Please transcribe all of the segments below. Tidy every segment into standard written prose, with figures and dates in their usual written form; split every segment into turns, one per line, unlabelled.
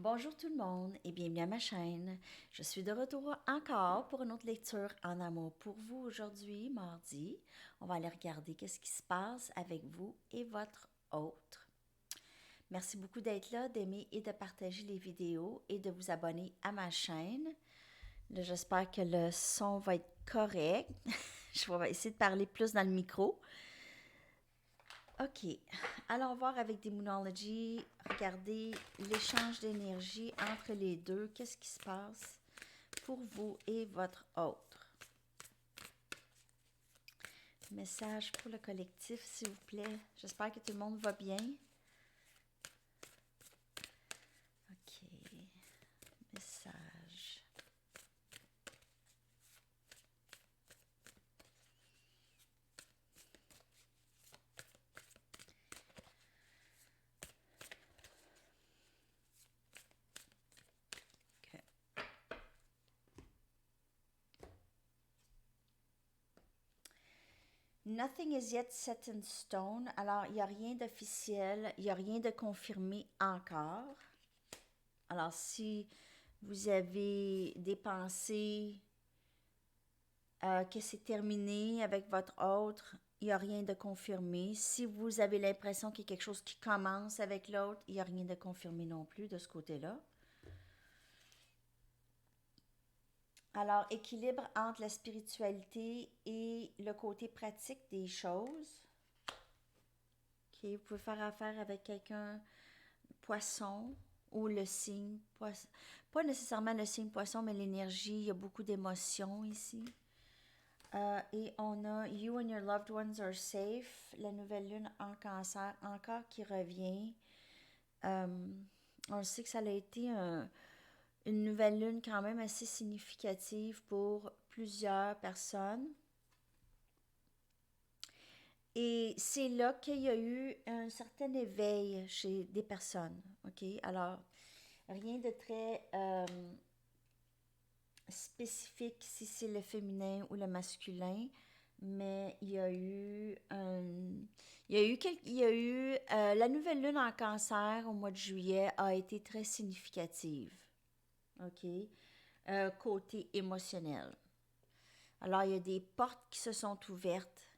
Bonjour tout le monde et bienvenue à ma chaîne. Je suis de retour encore pour une autre lecture en amour pour vous aujourd'hui, mardi. On va aller regarder qu'est-ce qui se passe avec vous et votre autre. Merci beaucoup d'être là, d'aimer et de partager les vidéos et de vous abonner à ma chaîne. Là, j'espère que le son va être correct. Je vais essayer de parler plus dans le micro. OK. Allons voir avec Demonology, regardez l'échange d'énergie entre les deux. Qu'est-ce qui se passe pour vous et votre autre? Message pour le collectif, s'il vous plaît. J'espère que tout le monde va bien. OK. Message. OK. Nothing is yet set in stone. Alors, il n'y a rien d'officiel, il n'y a rien de confirmé encore. Alors, si vous avez des pensées que c'est terminé avec votre autre, il n'y a rien de confirmé. Si vous avez l'impression qu'il y a quelque chose qui commence avec l'autre, il n'y a rien de confirmé non plus de ce côté-là. Alors, équilibre entre la spiritualité et le côté pratique des choses. OK, vous pouvez faire affaire avec quelqu'un poisson ou le signe poisson. Pas nécessairement le signe poisson, mais l'énergie. Il y a beaucoup d'émotions ici. Et on a You and your loved ones are safe. La nouvelle lune en cancer encore qui revient. On sait que ça a été une nouvelle lune quand même assez significative pour plusieurs personnes. Et c'est là qu'il y a eu un certain éveil chez des personnes. OK? Alors, rien de très spécifique si c'est le féminin ou le masculin, mais il y a eu la nouvelle lune en cancer au mois de juillet a été très significative. OK? Côté émotionnel. Alors, il y a des portes qui se sont ouvertes,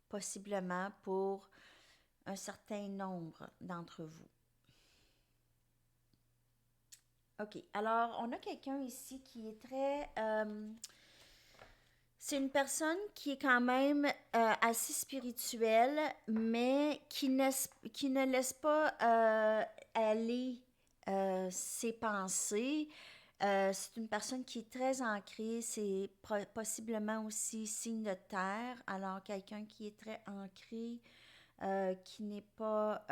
possiblement pour un certain nombre d'entre vous. OK. Alors, on a quelqu'un ici qui est très... c'est une personne qui est quand même assez spirituelle, mais qui ne laisse pas aller ses pensées. C'est une personne qui est très ancrée, c'est possiblement aussi signe de terre, alors quelqu'un qui est très ancré, qui n'est pas...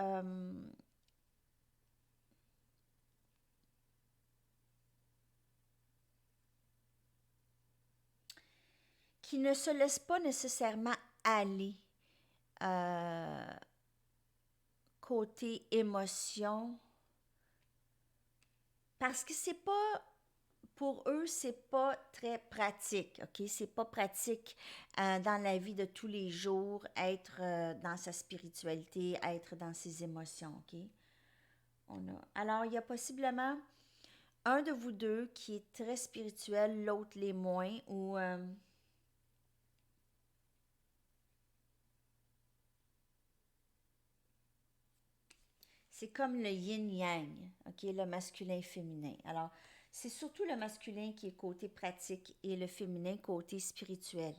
qui ne se laisse pas nécessairement aller côté émotion, parce que c'est pas pour eux, c'est pas très pratique, OK? C'est pas pratique dans la vie de tous les jours, être dans sa spiritualité, être dans ses émotions, OK? Alors, il y a possiblement un de vous deux qui est très spirituel, l'autre les moins, ou... c'est comme le yin-yang, OK? Le masculin et féminin. Alors, c'est surtout le masculin qui est côté pratique et le féminin côté spirituel,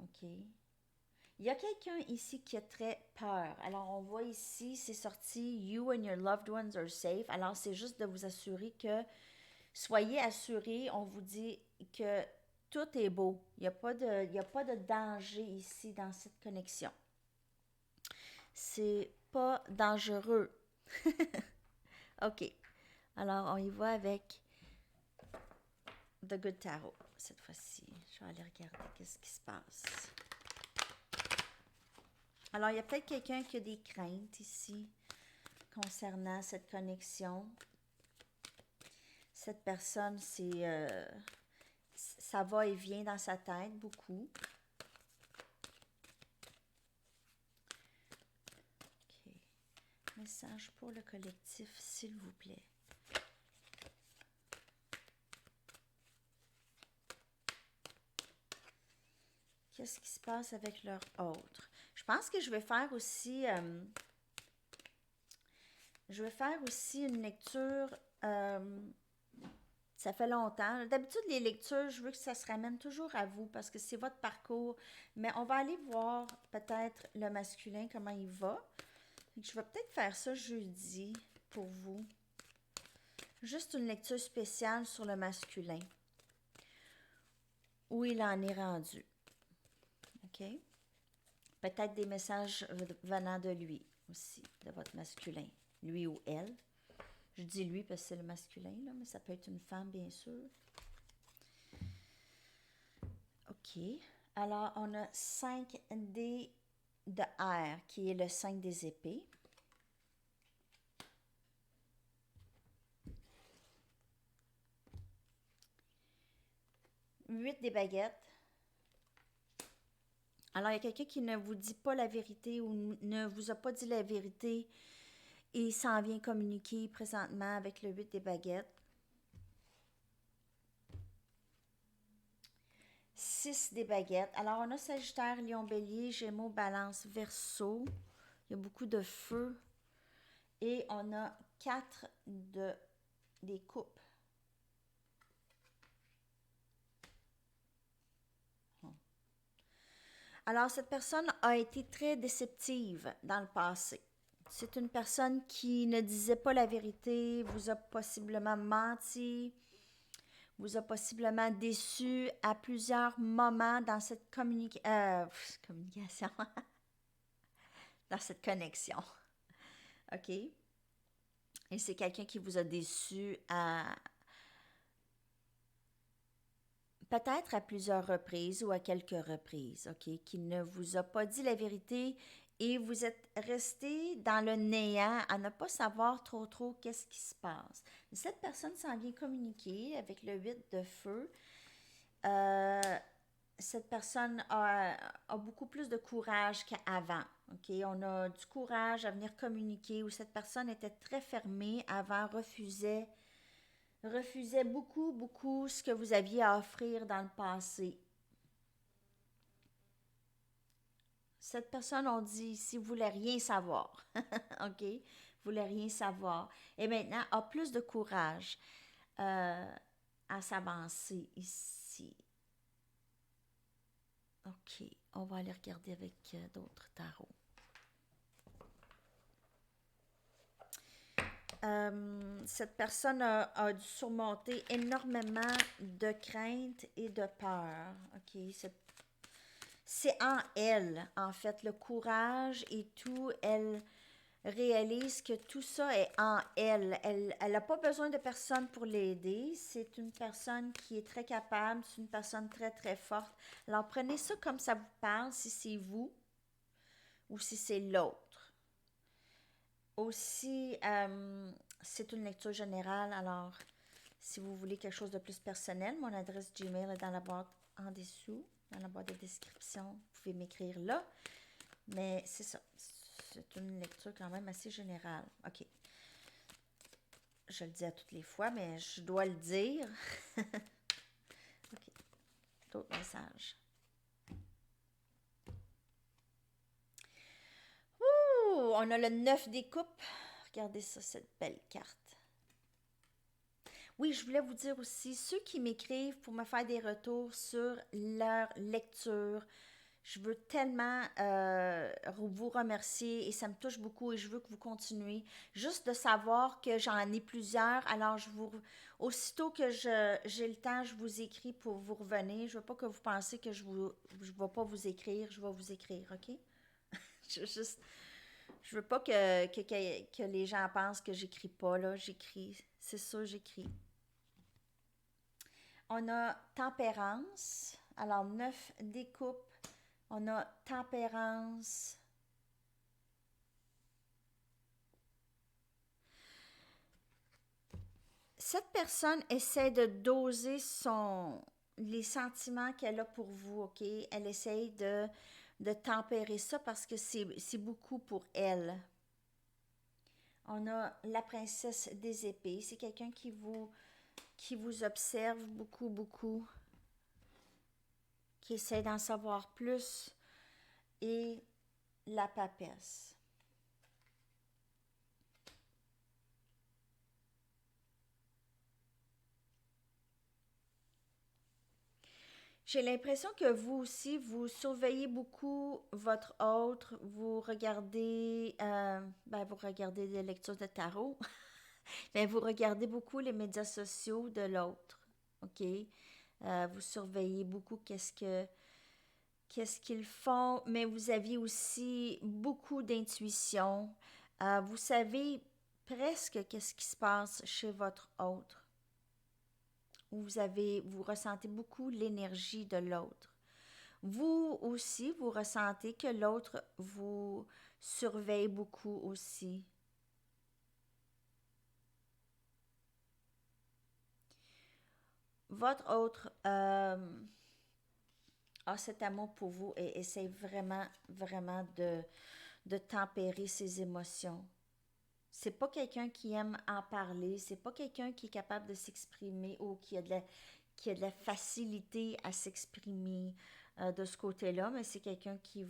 OK? Il y a quelqu'un ici qui a très peur. Alors, on voit ici, c'est sorti You and your loved ones are safe. Alors, c'est juste de vous assurer que, soyez assurés, on vous dit que tout est beau. Il n'y a pas de danger ici dans cette connexion. C'est pas dangereux. OK. Alors, on y va avec The Good Tarot cette fois-ci. Je vais aller regarder qu'est-ce qui se passe. Alors, il y a peut-être quelqu'un qui a des craintes ici concernant cette connexion. Cette personne, ça va et vient dans sa tête beaucoup. OK. Message pour le collectif, s'il vous plaît. Qu'est-ce qui se passe avec leur autre? Je pense que je vais faire aussi une lecture. Ça fait longtemps. D'habitude, les lectures, je veux que ça se ramène toujours à vous parce que c'est votre parcours. Mais on va aller voir peut-être le masculin, comment il va. Je vais peut-être faire ça jeudi pour vous. Juste une lecture spéciale sur le masculin. Où il en est rendu. OK? Peut-être des messages venant de lui aussi, de votre masculin. Lui ou elle. Je dis lui parce que c'est le masculin, là, mais ça peut être une femme, bien sûr. OK. Alors, on a 5 dés de R, qui est le 5 des épées. Huit des baguettes. Alors, il y a quelqu'un qui ne vous dit pas la vérité ou ne vous a pas dit la vérité et s'en vient communiquer présentement avec le 8 des baguettes. 6 des baguettes. Alors, on a Sagittaire, Lion, Bélier, Gémeaux, Balance, Verseau. Il y a beaucoup de feu. Et on a 4 des coupes. Alors, cette personne a été très déceptive dans le passé. C'est une personne qui ne disait pas la vérité, vous a possiblement menti, vous a possiblement déçu à plusieurs moments dans cette communication, dans cette connexion. OK? Et c'est quelqu'un qui vous a déçu peut-être à plusieurs reprises ou à quelques reprises, OK? Qui ne vous a pas dit la vérité et vous êtes resté dans le néant à ne pas savoir trop qu'est-ce qui se passe. Cette personne s'en vient communiquer avec le 8 de feu. Cette personne a beaucoup plus de courage qu'avant. Okay? On a du courage à venir communiquer où cette personne était très fermée avant, refusait beaucoup ce que vous aviez à offrir dans le passé. Cette personne, on dit ici, voulait rien savoir. OK? Voulait rien savoir. Et maintenant, a plus de courage à s'avancer ici. OK. On va aller regarder avec d'autres tarots. Cette personne a dû surmonter énormément de craintes et de peur. OK? C'est en elle, en fait, le courage et tout. Elle réalise que tout ça est en elle. Elle n'a pas besoin de personne pour l'aider. C'est une personne qui est très capable. C'est une personne très forte. Alors, prenez ça comme ça vous parle, si c'est vous ou si c'est l'autre. Aussi, c'est une lecture générale. Alors, si vous voulez quelque chose de plus personnel, mon adresse Gmail est dans la boîte en dessous, dans la boîte de description. Vous pouvez m'écrire là. Mais c'est ça. C'est une lecture quand même assez générale. OK. Je le dis à toutes les fois, mais je dois le dire. OK. D'autres messages. Ouh! On a le 9 des coupes. Regardez ça, cette belle carte. Oui, je voulais vous dire aussi, ceux qui m'écrivent pour me faire des retours sur leur lecture, je veux tellement vous remercier et ça me touche beaucoup et je veux que vous continuez. Juste de savoir que j'en ai plusieurs, alors aussitôt que j'ai le temps, je vous écris pour vous revenir. Je veux pas que vous pensiez que je vais pas vous écrire, je vais vous écrire, OK? Je veux pas que les gens pensent que j'écris pas, là. J'écris, c'est ça, j'écris. On a tempérance. Alors, 9 découpes. On a tempérance. Cette personne essaie de doser les sentiments qu'elle a pour vous, OK? Elle essaie de tempérer ça parce que c'est beaucoup pour elle. On a la princesse des épées. C'est quelqu'un qui vous observe beaucoup, beaucoup, qui essaie d'en savoir plus. Et la papesse. J'ai l'impression que vous aussi, vous surveillez beaucoup votre autre, vous regardez des lectures de tarot, mais vous regardez beaucoup les médias sociaux de l'autre, ok? Vous surveillez beaucoup qu'est-ce qu'ils font, mais vous aviez aussi beaucoup d'intuition. Vous savez presque qu'est-ce qui se passe chez votre autre. Vous ressentez beaucoup l'énergie de l'autre. Vous aussi, vous ressentez que l'autre vous surveille beaucoup aussi. Votre autre a cet amour pour vous et essaie vraiment, vraiment de tempérer ses émotions. C'est pas quelqu'un qui aime en parler, c'est pas quelqu'un qui est capable de s'exprimer ou qui a de la facilité à s'exprimer de ce côté-là, mais c'est quelqu'un qui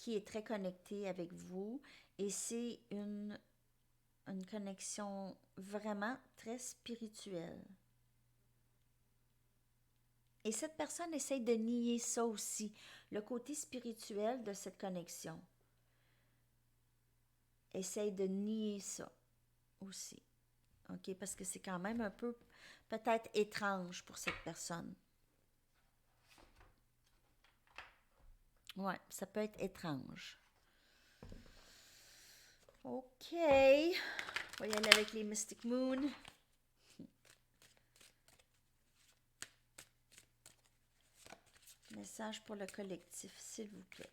est très connecté avec vous et c'est une connexion vraiment très spirituelle. Et cette personne essaye de nier ça aussi, le côté spirituel de cette connexion. Essaye de nier ça aussi. OK? Parce que c'est quand même un peu peut-être étrange pour cette personne. Ouais, ça peut être étrange. OK. On va y aller avec les Mystic Moon. Message pour le collectif, s'il vous plaît.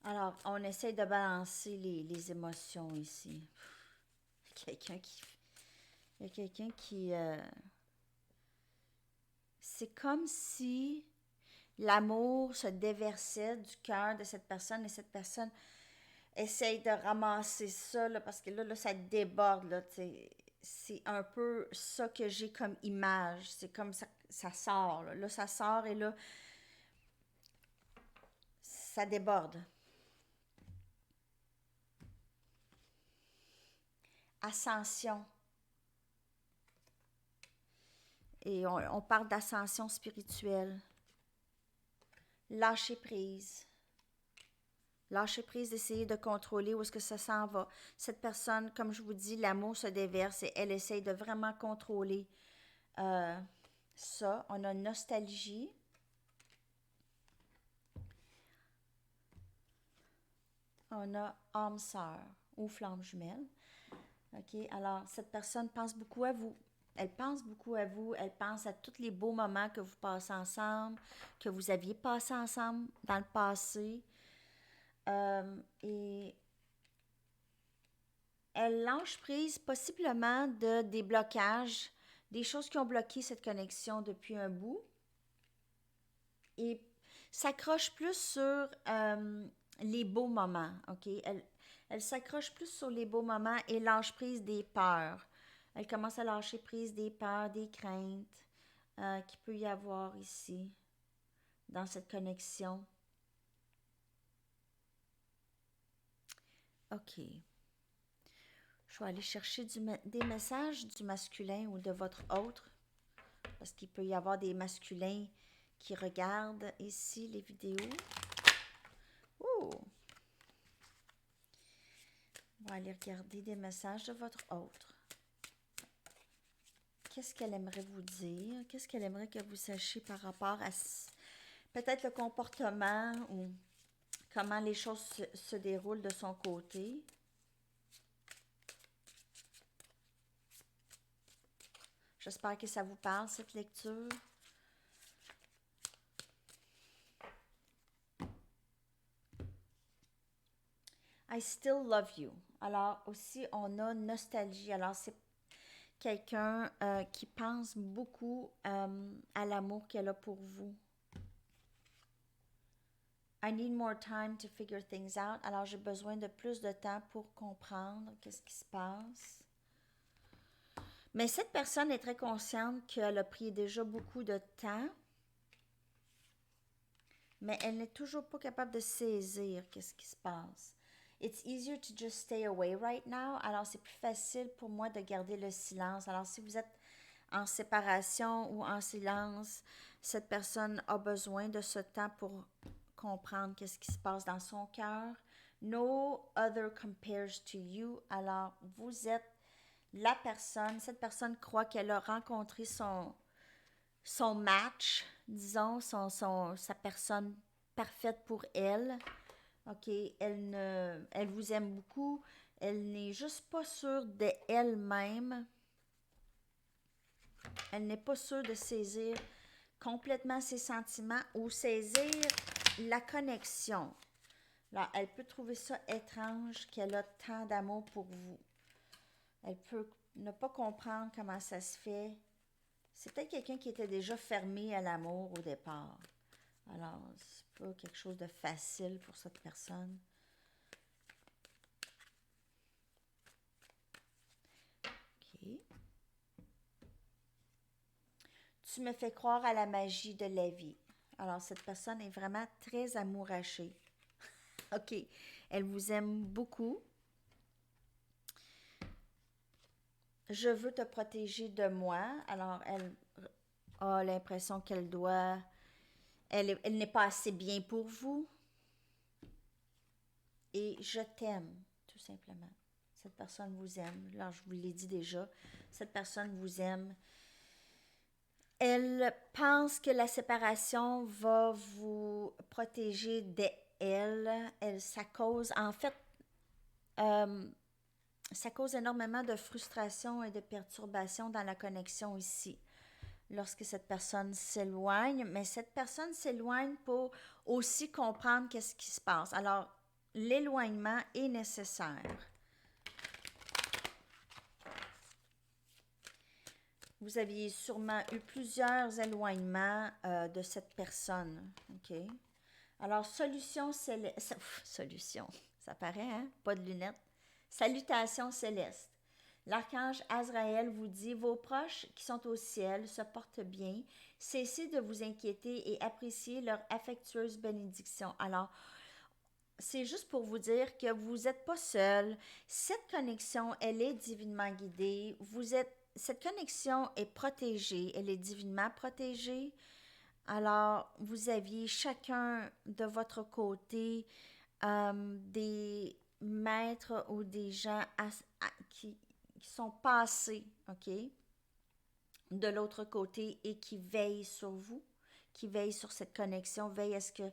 Alors, on essaie de balancer les émotions ici. Quelqu'un qui... Il y a quelqu'un qui... c'est comme si l'amour se déversait du cœur de cette personne et cette personne essaye de ramasser ça là, parce que là, ça déborde. Là, c'est un peu ça que j'ai comme image. C'est comme ça sort. Là, ça sort et là, ça déborde. Ascension. Et on parle d'ascension spirituelle. Lâcher prise. Lâcher prise, d'essayer de contrôler où est-ce que ça s'en va. Cette personne, comme je vous dis, l'amour se déverse et elle essaye de vraiment contrôler euh, ça. On a nostalgie. On a âme sœur ou flamme jumelle. OK? Alors, cette personne pense beaucoup à vous. Elle pense beaucoup à vous. Elle pense à tous les beaux moments que vous passez ensemble, que vous aviez passé ensemble dans le passé. Et elle lâche prise possiblement de des blocages, des choses qui ont bloqué cette connexion depuis un bout. Et s'accroche plus sur les beaux moments, OK? Elle s'accroche plus sur les beaux moments et lâche prise des peurs. Elle commence à lâcher prise des peurs, des craintes qu'il peut y avoir ici, dans cette connexion. OK. Je vais aller chercher des messages du masculin ou de votre autre, parce qu'il peut y avoir des masculins qui regardent ici les vidéos. Oh! On va aller regarder des messages de votre autre. Qu'est-ce qu'elle aimerait vous dire? Qu'est-ce qu'elle aimerait que vous sachiez par rapport à peut-être le comportement ou comment les choses se déroulent de son côté? J'espère que ça vous parle, cette lecture. I still love you. Alors aussi, on a nostalgie. Alors c'est quelqu'un qui pense beaucoup à l'amour qu'elle a pour vous. I need more time to figure things out. Alors j'ai besoin de plus de temps pour comprendre qu'est-ce qui se passe. Mais cette personne est très consciente qu'elle a pris déjà beaucoup de temps, mais elle n'est toujours pas capable de saisir qu'est-ce qui se passe. It's easier to just stay away right now. Alors c'est plus facile pour moi de garder le silence. Alors si vous êtes en séparation ou en silence, cette personne a besoin de ce temps pour comprendre qu'est-ce qui se passe dans son cœur. No other compares to you. Alors vous êtes la personne, cette personne croit qu'elle a rencontré son match, disons, sa personne parfaite pour elle. OK, elle vous aime beaucoup, elle n'est juste pas sûre d'elle-même. Elle n'est pas sûre de saisir complètement ses sentiments ou saisir la connexion. Là, elle peut trouver ça étrange qu'elle a tant d'amour pour vous. Elle peut ne pas comprendre comment ça se fait. C'est peut-être quelqu'un qui était déjà fermé à l'amour au départ. Alors, c'est pas quelque chose de facile pour cette personne. OK. Tu me fais croire à la magie de la vie. Alors, cette personne est vraiment très amourachée. OK. Elle vous aime beaucoup. Je veux te protéger de moi. Alors, elle a l'impression qu'elle doit... Elle n'est pas assez bien pour vous. Et je t'aime, tout simplement. Cette personne vous aime. Alors, je vous l'ai dit déjà. Cette personne vous aime. Elle pense que la séparation va vous protéger d'elle. Ça cause, en fait, ça cause énormément de frustration et de perturbation dans la connexion ici. Lorsque cette personne s'éloigne, mais cette personne s'éloigne pour aussi comprendre qu'est-ce qui se passe. Alors, l'éloignement est nécessaire. Vous aviez sûrement eu plusieurs éloignements de cette personne. OK? Alors, solution céleste. Solution, ça paraît, hein? Pas de lunettes. Salutations célestes. L'archange Azraël vous dit, vos proches qui sont au ciel se portent bien. Cessez de vous inquiéter et appréciez leur affectueuse bénédiction. Alors, c'est juste pour vous dire que vous n'êtes pas seul. Cette connexion, elle est divinement guidée. Cette connexion est protégée. Elle est divinement protégée. Alors, vous aviez chacun de votre côté des maîtres ou des gens qui sont passés, OK, de l'autre côté et qui veillent sur vous, qui veillent sur cette connexion, veillent à ce que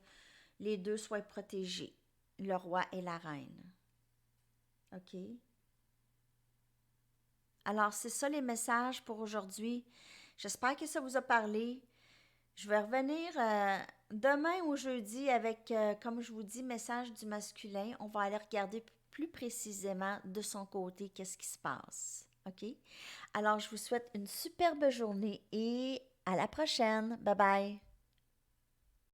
les deux soient protégés, le roi et la reine. OK? Alors, c'est ça les messages pour aujourd'hui. J'espère que ça vous a parlé. Je vais revenir demain ou jeudi avec, comme je vous dis, message du masculin. On va aller regarder plus précisément de son côté qu'est-ce qui se passe. OK? Alors, je vous souhaite une superbe journée et à la prochaine. Bye bye.